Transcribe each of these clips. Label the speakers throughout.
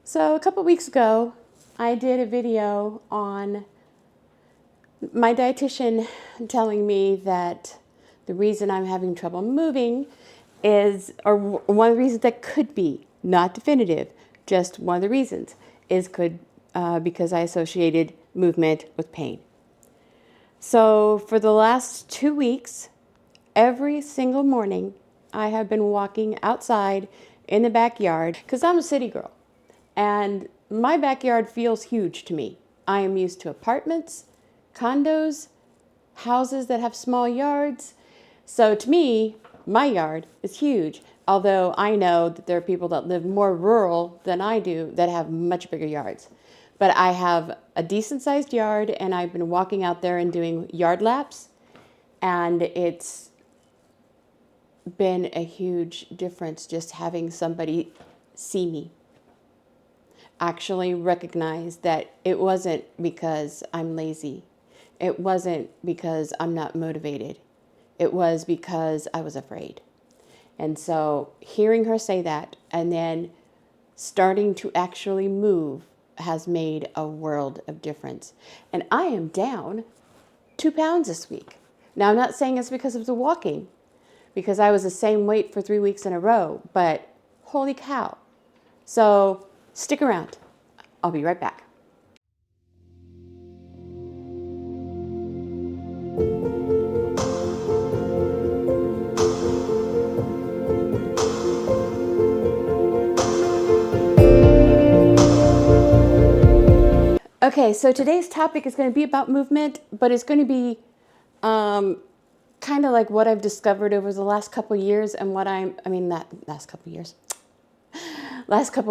Speaker 1: So a couple weeks ago, I did a video on my dietitian telling me that the reason I'm having trouble moving is, or one of the reasons that could be, not definitive, just one of the reasons, is because I associated movement with pain. So for the last 2 weeks, every single morning, I have been walking outside in the backyard because I'm a city girl. And my backyard feels huge to me. I am used to apartments, condos, houses that have small yards. So to me, my yard is huge. Although I know that there are people that live more rural than I do that have much bigger yards. But I have a decent sized yard, and I've been walking out there and doing yard laps. And it's been a huge difference just having somebody see me. Actually recognize that it wasn't because I'm lazy. It wasn't because I'm not motivated. It was because I was afraid. And so hearing her say that and then starting to actually move has made a world of difference. And I am down 2 pounds this week. Now, I'm not saying it's because of the walking, because I was the same weight for 3 weeks in a row, but holy cow. So stick around. I'll be right back. Okay, so today's topic is going to be about movement, but it's going to be kind of like what I've discovered over the last couple years and last couple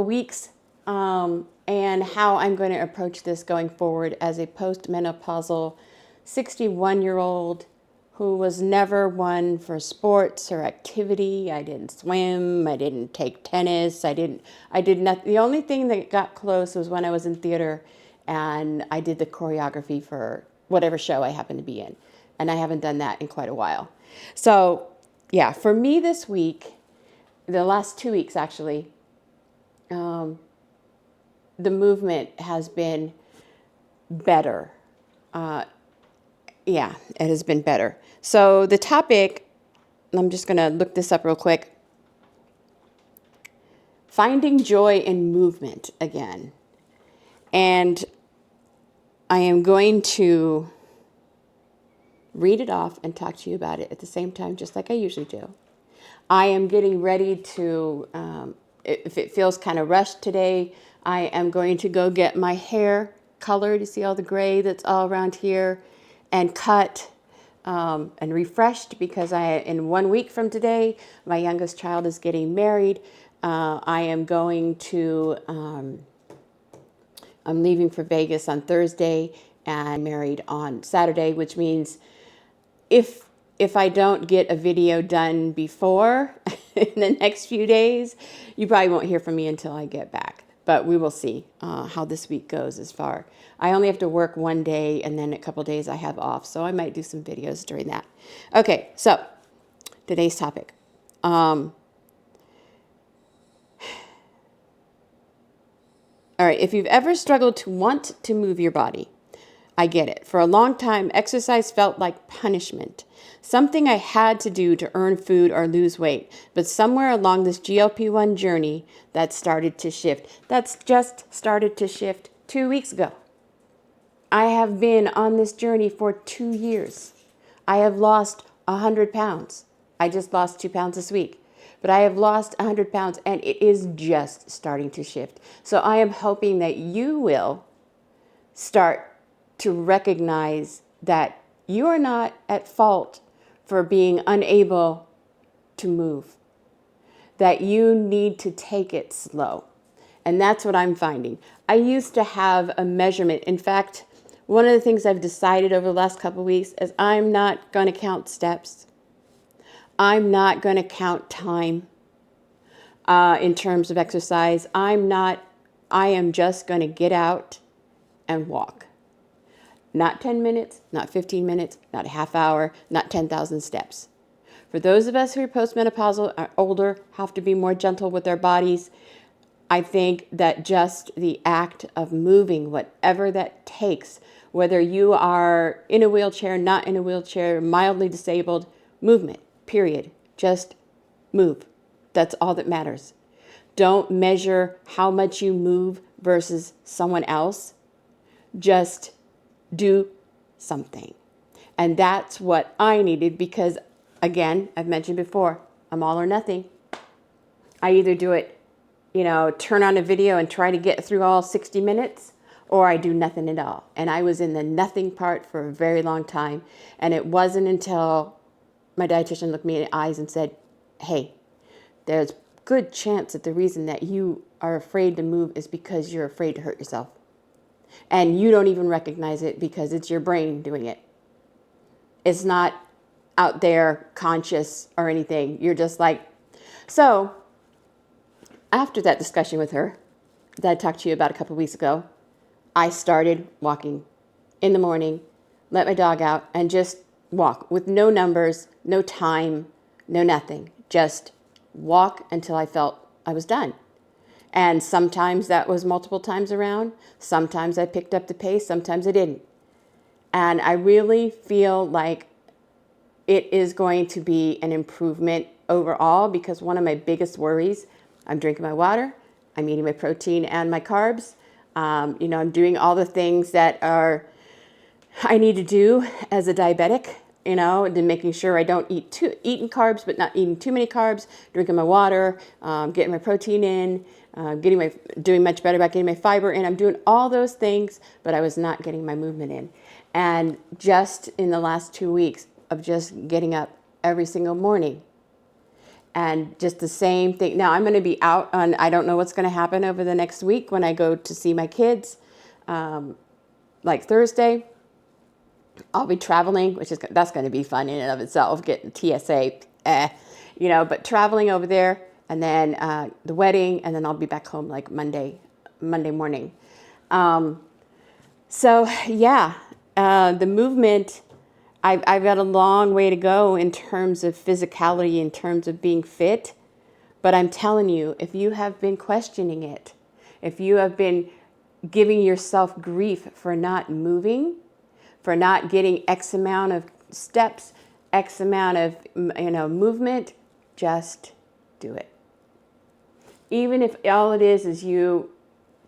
Speaker 1: weeks, and how I'm going to approach this going forward as a postmenopausal 61-year-old who was never one for sports or activity. I didn't swim. I didn't take tennis. I did not. The only thing that got close was when I was in theater and I did the choreography for whatever show I happened to be in. And I haven't done that in quite a while. So yeah, for me this week, the last 2 weeks actually, the movement has been better. Yeah, it has been better. So the topic, I'm just going to look this up real quick. Finding joy in movement again. And I am going to read it off and talk to you about it at the same time, just like I usually do. I am getting ready to, if it feels kind of rushed today, I am going to go get my hair colored. You see all the gray that's all around here, and cut and refreshed, because in 1 week from today, my youngest child is getting married. I am going to, I'm leaving for Vegas on Thursday and married on Saturday, which means if I don't get a video done before in the next few days, you probably won't hear from me until I get back. But we will see how this week goes as far. I only have to work 1 day, and then a couple days I have off, so I might do some videos during that. Okay, so today's topic. All right, if you've ever struggled to want to move your body, I get it. For a long time, exercise felt like punishment, something I had to do to earn food or lose weight. But somewhere along this GLP-1 journey, that started to shift. That's just started to shift 2 weeks ago. I have been on this journey for 2 years. I have lost 100 pounds. I just lost 2 pounds this week. But I have lost 100 pounds, and it is just starting to shift. So I am hoping that you will start to recognize that you are not at fault for being unable to move, that you need to take it slow. And that's what I'm finding. I used to have a measurement. In fact, one of the things I've decided over the last couple of weeks is I'm not going to count steps. I'm not going to count time in terms of exercise. I am just going to get out and walk. Not 10 minutes, not 15 minutes, not a half hour, not 10,000 steps. For those of us who are postmenopausal, are older, have to be more gentle with our bodies, I think that just the act of moving, whatever that takes, whether you are in a wheelchair, not in a wheelchair, mildly disabled, movement, period. Just move. That's all that matters. Don't measure how much you move versus someone else. Just do something. And that's what I needed because, again, I've mentioned before, I'm all or nothing. I either do it, turn on a video and try to get through all 60 minutes, or I do nothing at all. And I was in the nothing part for a very long time. And it wasn't until my dietitian looked me in the eyes and said, hey, there's good chance that the reason that you are afraid to move is because you're afraid to hurt yourself. And you don't even recognize it because it's your brain doing it. It's not out there conscious or anything. You're just like, so after that discussion with her that I talked to you about a couple of weeks ago, I started walking in the morning, let my dog out, and just walk with no numbers, no time, no nothing. Just walk until I felt I was done. And sometimes that was multiple times around. Sometimes I picked up the pace, sometimes I didn't. And I really feel like it is going to be an improvement overall because one of my biggest worries, I'm drinking my water, I'm eating my protein and my carbs. I'm doing all the things that I need to do as a diabetic, and making sure I don't eating carbs, but not eating too many carbs, drinking my water, getting my protein in, doing much better about getting my fiber in. I'm doing all those things, but I was not getting my movement in. And just in the last 2 weeks of just getting up every single morning and just the same thing. Now I'm going to be out on, I don't know what's going to happen over the next week when I go to see my kids. Like Thursday, I'll be traveling, that's going to be fun in and of itself, getting TSA, but traveling over there and then the wedding, and then I'll be back home like Monday morning. The movement, I've got a long way to go in terms of physicality, in terms of being fit. But I'm telling you, if you have been questioning it, if you have been giving yourself grief for not moving, for not getting X amount of steps, X amount of movement, just do it. Even if all it is you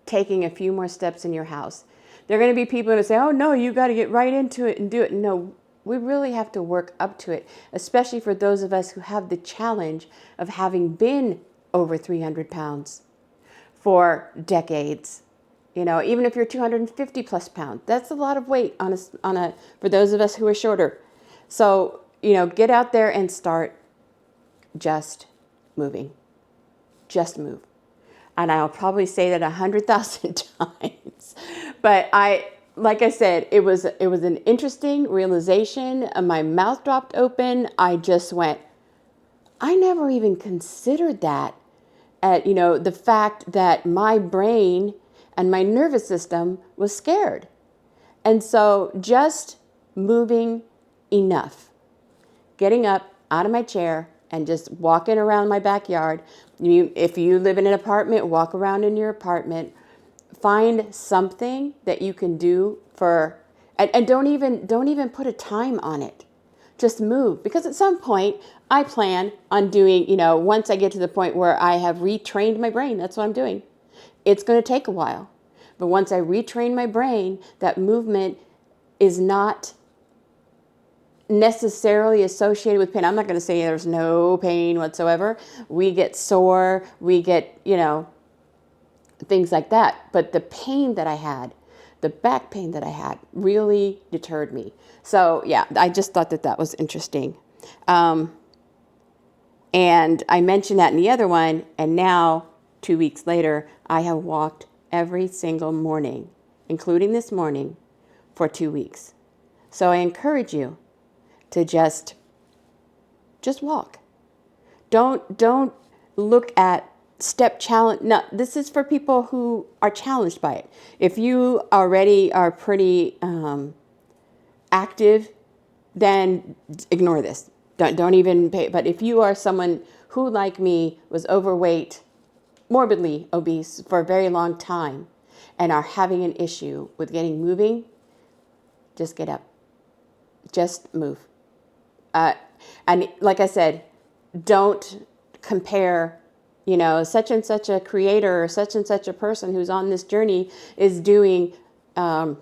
Speaker 1: taking a few more steps in your house. There are going to be people who say, oh no, you got to get right into it and do it. No, we really have to work up to it, especially for those of us who have the challenge of having been over 300 pounds for decades. Even if you're 250 plus pounds, that's a lot of weight for those of us who are shorter. So, get out there and start just moving. Just move. And I'll probably say that 100,000 times. But like I said, it was an interesting realization. My mouth dropped open. I just went, I never even considered that. The fact that my brain and my nervous system was scared. And so just moving enough, getting up out of my chair and just walking around my backyard. If you live in an apartment, walk around in your apartment. Find something that you can do and don't even put a time on it. Just move, because at some point I plan on doing, once I get to the point where I have retrained my brain, that's what I'm doing. It's going to take a while, but once I retrain my brain, that movement is not necessarily associated with pain. I'm not going to say there's no pain whatsoever. We get sore, we get, things like that. But the pain that I had, the back pain that I had, really deterred me. So yeah, I just thought that was interesting. And I mentioned that in the other one, and now 2 weeks later, I have walked every single morning, including this morning, for 2 weeks. So I encourage you to just walk. Don't look at step challenge. No, this is for people who are challenged by it. If you already are pretty active, then ignore this. Don't even pay. But if you are someone who, like me, was overweight morbidly obese for a very long time and are having an issue with getting moving, just get up. Just move. And like I said, don't compare, such and such a creator or such and such a person who's on this journey is doing a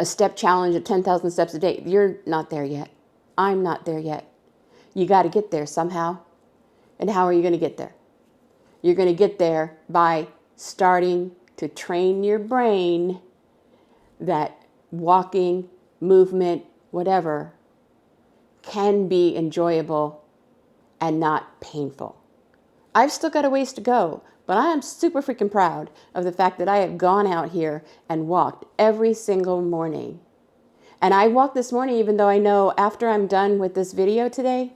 Speaker 1: step challenge of 10,000 steps a day. You're not there yet. I'm not there yet. You got to get there somehow. And how are you going to get there? You're going to get there by starting to train your brain that walking, movement, whatever, can be enjoyable and not painful. I've still got a ways to go, but I am super freaking proud of the fact that I have gone out here and walked every single morning. And I walked this morning even though I know after I'm done with this video today,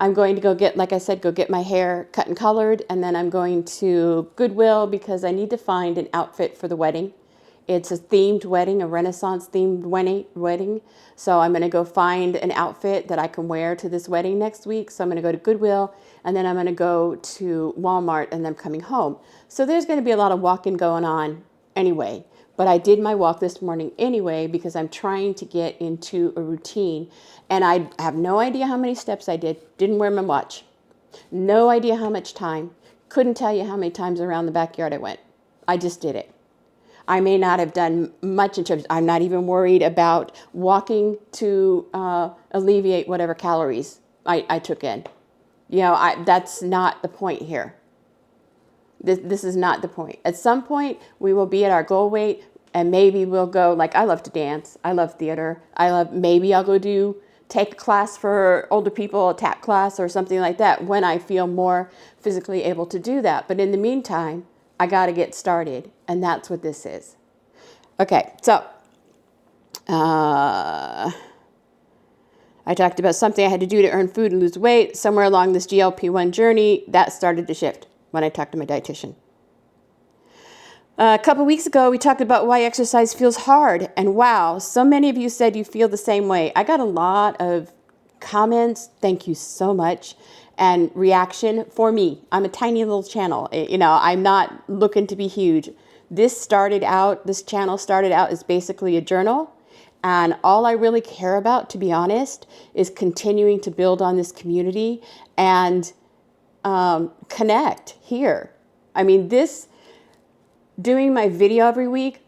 Speaker 1: I'm going to go get, like I said, go get my hair cut and colored, and then I'm going to Goodwill because I need to find an outfit for the wedding. It's a themed wedding, a Renaissance themed wedding. So I'm going to go find an outfit that I can wear to this wedding next week. So I'm going to go to Goodwill, and then I'm going to go to Walmart, and then I'm coming home. So there's going to be a lot of walking going on anyway. But I did my walk this morning anyway because I'm trying to get into a routine. And I have no idea how many steps I did. Didn't wear my watch. No idea how much time. Couldn't tell you how many times around the backyard I went. I just did it. I may not have done much in terms, I'm not even worried about walking to alleviate whatever calories I took in. That's not the point here. This is not the point. At some point, we will be at our goal weight, and maybe we'll go, like, I love to dance. I love theater. Maybe I'll go take a class for older people, a tap class or something like that when I feel more physically able to do that. But in the meantime, I got to get started, and that's what this is. Okay, so I talked about something I had to do to earn food and lose weight. Somewhere along this GLP-1 journey, that started to shift when I talked to my dietitian. A couple weeks ago, we talked about why exercise feels hard, and wow, so many of you said you feel the same way. I got a lot of comments, thank you so much, and reaction for me. I'm a tiny little channel. I'm not looking to be huge. This channel started out as basically a journal, and all I really care about, to be honest, is continuing to build on this community and connect here. Doing my video every week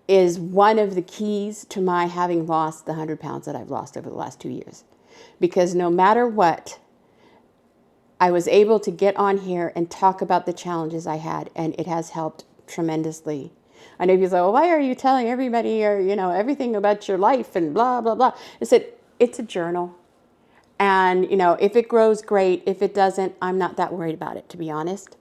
Speaker 1: is one of the keys to my having lost the 100 pounds that I've lost over the last 2 years. Because no matter what, I was able to get on here and talk about the challenges I had, and it has helped tremendously. I know people say, well, why are you telling everybody everything about your life and blah, blah, blah. I said, it's a journal. And, if it grows, great. If it doesn't, I'm not that worried about it, to be honest.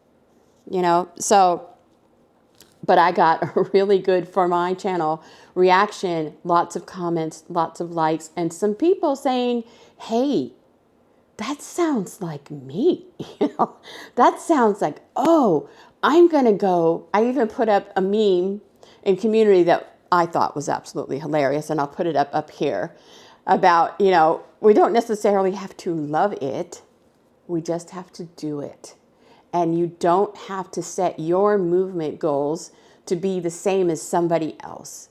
Speaker 1: But I got a really good, for my channel, reaction, lots of comments, lots of likes, and some people saying, hey, that sounds like me. That sounds like, oh, I'm going to go. I even put up a meme in community that I thought was absolutely hilarious, and I'll put it up here about, we don't necessarily have to love it. We just have to do it. And you don't have to set your movement goals to be the same as somebody else.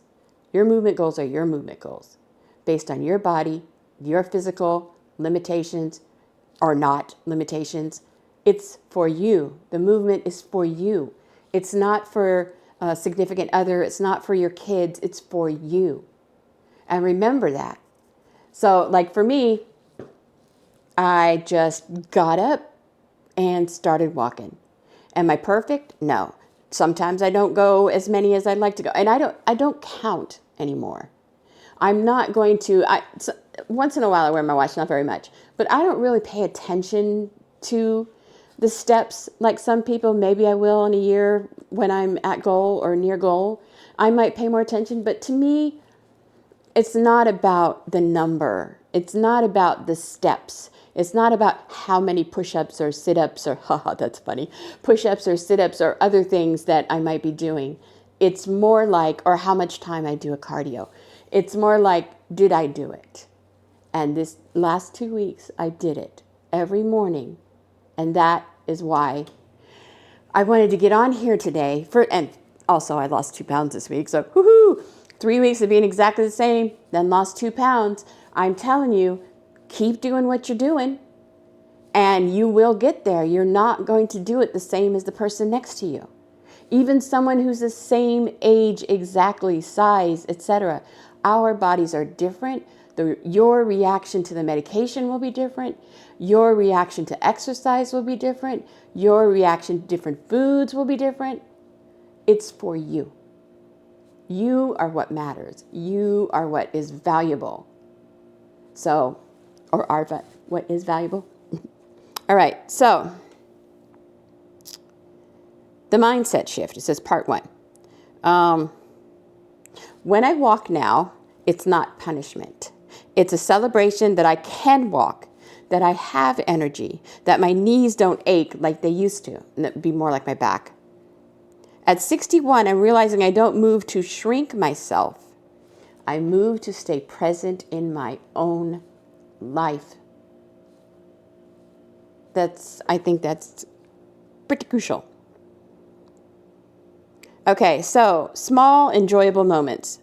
Speaker 1: Your movement goals are your movement goals based on your body, your physical limitations or not limitations. It's for you. The movement is for you. It's not for a significant other. It's not for your kids. It's for you. And remember that. So like for me, I just got up and started walking. Am I perfect? No. Sometimes I don't go as many as I'd like to go. And I don't count anymore. I'm not going to, once in a while I wear my watch, not very much, but I don't really pay attention to the steps like some people. Maybe I will in a year when I'm at goal or near goal. I might pay more attention, but to me, it's not about the number. It's not about the steps. It's not about how many push-ups or sit-ups or, haha, that's funny, push-ups or sit-ups or other things that I might be doing. It's more like, or how much time I do a cardio. It's more like, did I do it? And this last 2 weeks, I did it every morning. And that is why I wanted to get on here today and also I lost 2 pounds this week. So woohoo, 3 weeks of being exactly the same, then lost 2 pounds. I'm telling you, keep doing what you're doing and you will get there. You're not going to do it the same as the person next to you. Even someone who's the same age, exactly, size, etc. Our bodies are different. Your reaction to the medication will be different. Your reaction to exercise will be different. Your reaction to different foods will be different. It's for you. You are what matters. You are what is valuable. So, or are what is valuable. All right, so the mindset shift. It says part 1. When I walk now, it's not punishment. It's a celebration that I can walk, that I have energy, that my knees don't ache like they used to, and it'd be more like my back. At 61, I'm realizing I don't move to shrink myself. I move to stay present in my own life. I think that's pretty crucial. Okay, so small, enjoyable moments.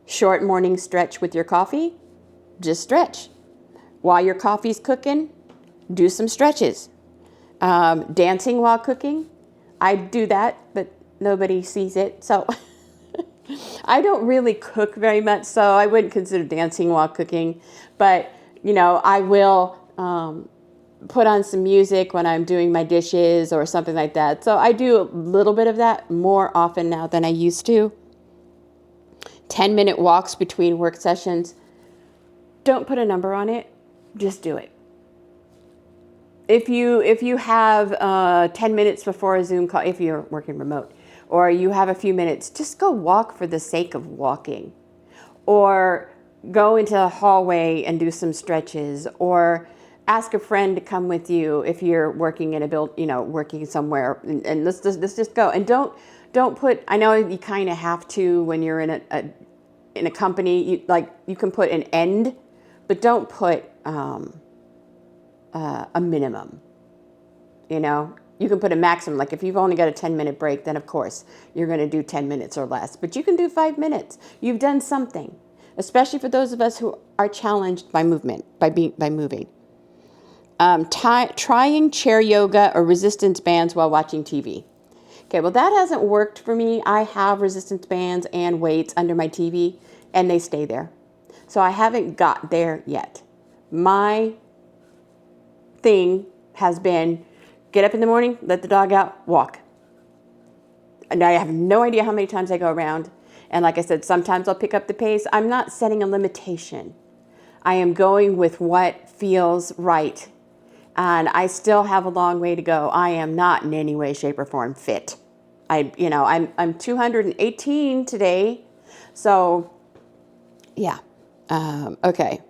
Speaker 1: Short morning stretch with your coffee, just stretch. While your coffee's cooking, do some stretches. Dancing while cooking, I do that, but nobody sees it. So I don't really cook very much, so I wouldn't consider dancing while cooking. But, I will put on some music when I'm doing my dishes or something like that. So I do a little bit of that more often now than I used to. 10-minute walks between work sessions. Don't put a number on it. Just do it. If you have 10 minutes before a Zoom call, if you're working remote, or you have a few minutes, just go walk for the sake of walking. Or go into the hallway and do some stretches, or ask a friend to come with you if you're working in a working somewhere, and let's just go. And don't put, I know you kind of have to when you're in a company, you can put an end, but don't put a minimum. You can put a maximum. Like if you've only got a 10-minute break, then of course you're going to do 10 minutes or less. But you can do 5 minutes. You've done something, especially for those of us who are challenged by movement, by moving. Trying chair yoga or resistance bands while watching TV. Okay, well that hasn't worked for me. I have resistance bands and weights under my TV, and they stay there. So I haven't got there yet. My thing has been get up in the morning, let the dog out, walk. And I have no idea how many times I go around. And like I said, sometimes I'll pick up the pace. I'm not setting a limitation. I am going with what feels right. And I still have a long way to go. I am not in any way, shape, or form fit. I'm 218 today. So, yeah. Okay.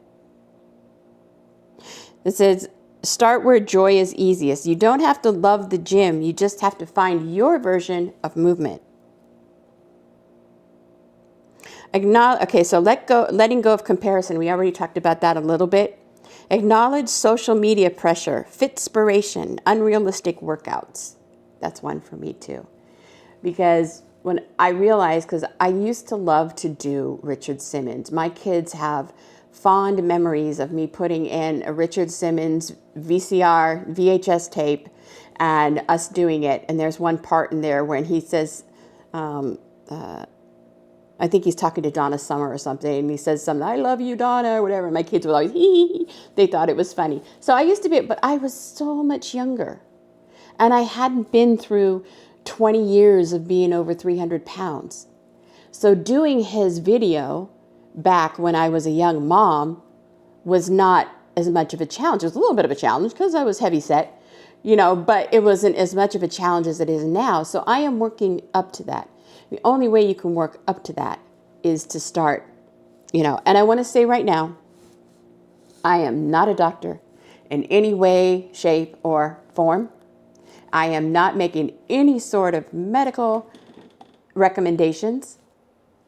Speaker 1: It says, start where joy is easiest. You don't have to love the gym. You just have to find your version of movement. Okay, so letting go of comparison. We already talked about that a little bit. Acknowledge social media pressure, fitspiration, unrealistic workouts. That's one for me too. Because when I realized, because I used to love to do Richard Simmons. My kids have fond memories of me putting in a Richard Simmons VHS tape and us doing it. And there's one part in there when he says, I think he's talking to Donna Summer or something, and he says something, I love you, Donna, or whatever. My kids would always, hee. They thought it was funny. So I used to be, but I was so much younger. And I hadn't been through 20 years of being over 300 pounds. So doing his video back when I was a young mom was not as much of a challenge. It was a little bit of a challenge because I was heavy set, but it wasn't as much of a challenge as it is now. So I am working up to that. The only way you can work up to that is to start, and I want to say right now, I am not a doctor in any way, shape, or form. I am not making any sort of medical recommendations.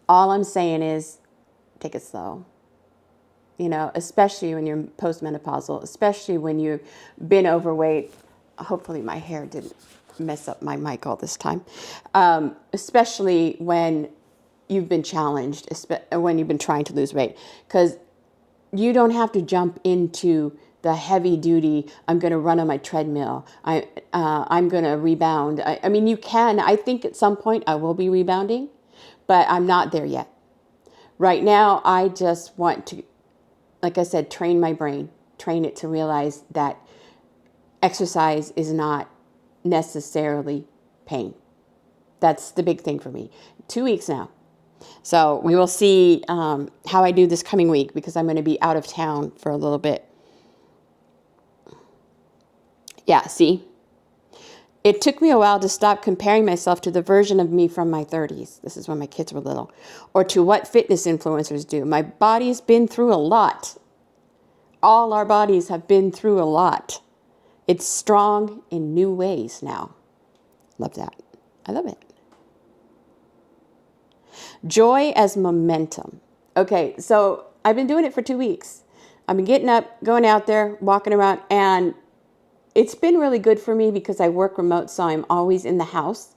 Speaker 1: All I'm saying is take it slow, especially when you're postmenopausal, especially when you've been overweight. Hopefully my hair didn't mess up my mic all this time, especially when you've been challenged, when you've been trying to lose weight, because you don't have to jump into the heavy duty, I'm going to run on my treadmill, I'm going to rebound. I mean, you can. I think at some point I will be rebounding, but I'm not there yet. Right now, I just want to, like I said, train my brain, train it to realize that exercise is not necessarily pain. That's the big thing for me. 2 weeks now. So we will see how I do this coming week, because I'm going to be out of town for a little bit. Yeah, see? It took me a while to stop comparing myself to the version of me from my 30s. This is when my kids were little. Or to what fitness influencers do. My body's been through a lot. All our bodies have been through a lot. It's strong in new ways now. Love that. I love it. Joy as momentum. Okay, so I've been doing it for 2 weeks. I've been getting up, going out there, walking around, and it's been really good for me because I work remote, so I'm always in the house,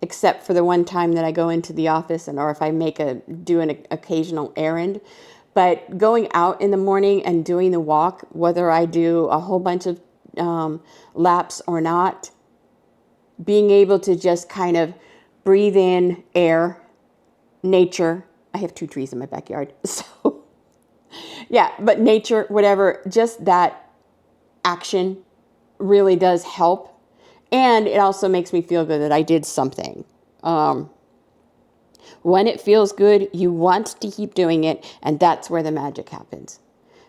Speaker 1: except for the one time that I go into the office, or if I do an occasional errand. But going out in the morning and doing the walk, whether I do a whole bunch of laps or not, being able to just kind of breathe in air, nature. I have 2 trees in my backyard, so yeah, but nature, whatever, just that action really does help. And it also makes me feel good that I did something. When it feels good, you want to keep doing it, and that's where the magic happens.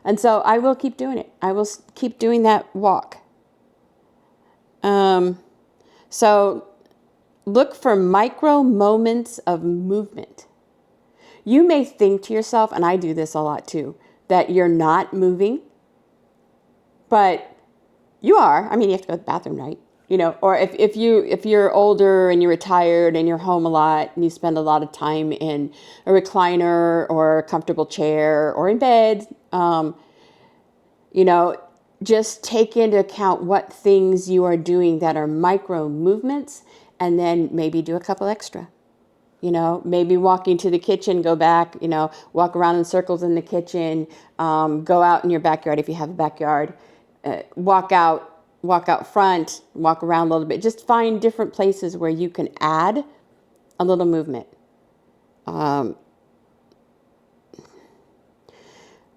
Speaker 1: And so I will keep doing it. I will keep doing that walk. So look for micro moments of movement. You may think to yourself, and I do this a lot too, that you're not moving, but you are. I mean, you have to go to the bathroom, right? You know, or if you're older and you're retired and you're home a lot and you spend a lot of time in a recliner or a comfortable chair or in bed, you know, just take into account what things you are doing that are micro movements, and then maybe do a couple extra. You know, maybe walking to the kitchen, go back, you know, walk around in circles in the kitchen, go out in your backyard if you have a backyard, walk out front, walk around a little bit. Just find different places where you can add a little movement.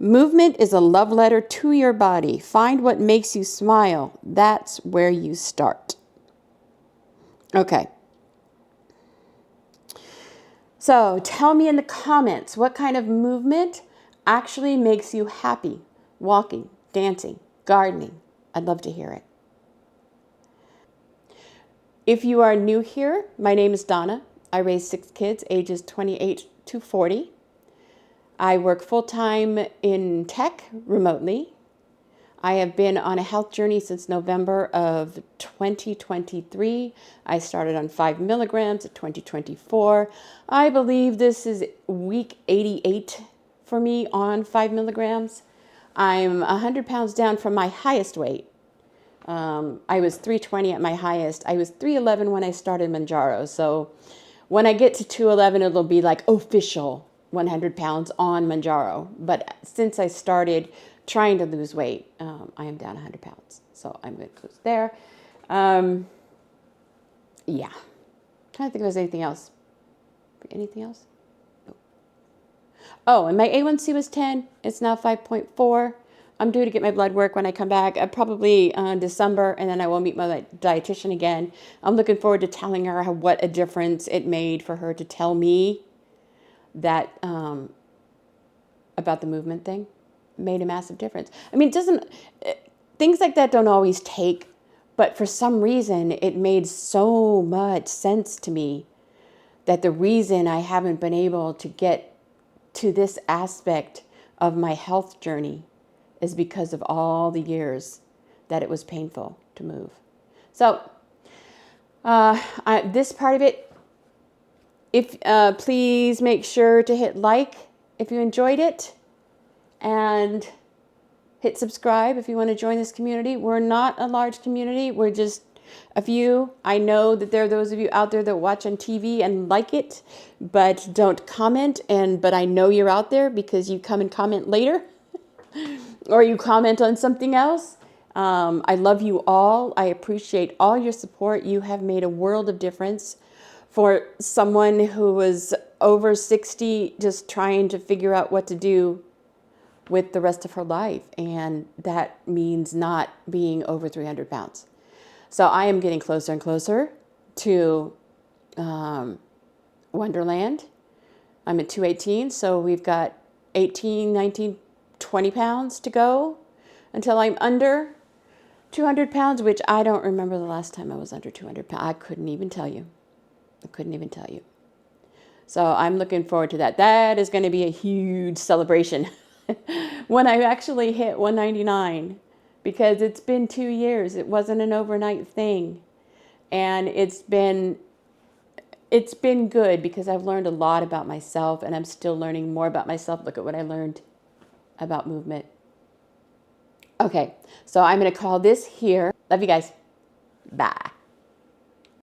Speaker 1: Movement is a love letter to your body. Find what makes you smile. That's where you start. Okay. So tell me in the comments, what kind of movement actually makes you happy? Walking, dancing, gardening. I'd love to hear it. If you are new here, my name is Donna. I raise 6 kids, ages 28 to 40. I work full-time in tech remotely. I have been on a health journey since November of 2023. I started on 5 milligrams in 2024. I believe this is week 88 for me on 5 milligrams. I'm 100 pounds down from my highest weight. I was 320 at my highest. I was 311 when I started Mounjaro. So when I get to 211, it'll be like official 100 pounds on Mounjaro. But since I started trying to lose weight, I am down 100 pounds. So I'm good close there. Yeah. Trying to think if there's anything else. Anything else? No. Oh, and my A1C was 10. It's now 5.4. I'm due to get my blood work when I come back, probably December, and then I will meet my dietitian again. I'm looking forward to telling her what a difference it made for her to tell me that about the movement thing. Made a massive difference. I mean, things like that don't always take, but for some reason it made so much sense to me that the reason I haven't been able to get to this aspect of my health journey is because of all the years that it was painful to move. So this part of it, please make sure to hit like if you enjoyed it, and hit subscribe if you want to join this community. We're not a large community. We're just a few. I know that there are those of you out there that watch on TV and like it, but don't comment. But I know you're out there because you come and comment later or you comment on something else. I love you all. I appreciate all your support. You have made a world of difference for someone who was over 60, just trying to figure out what to do with the rest of her life. And that means not being over 300 pounds. So I am getting closer and closer to Wonderland. I'm at 218, so we've got 18, 19, 20 pounds to go until I'm under 200 pounds, which I don't remember the last time I was under 200 pounds. I couldn't even tell you. So I'm looking forward to that. That is going to be a huge celebration when I actually hit 199, because it's been 2 years. It wasn't an overnight thing. And it's been good because I've learned a lot about myself, and I'm still learning more about myself. Look at what I learned about movement. Okay, so I'm going to call this here. Love you guys. Bye.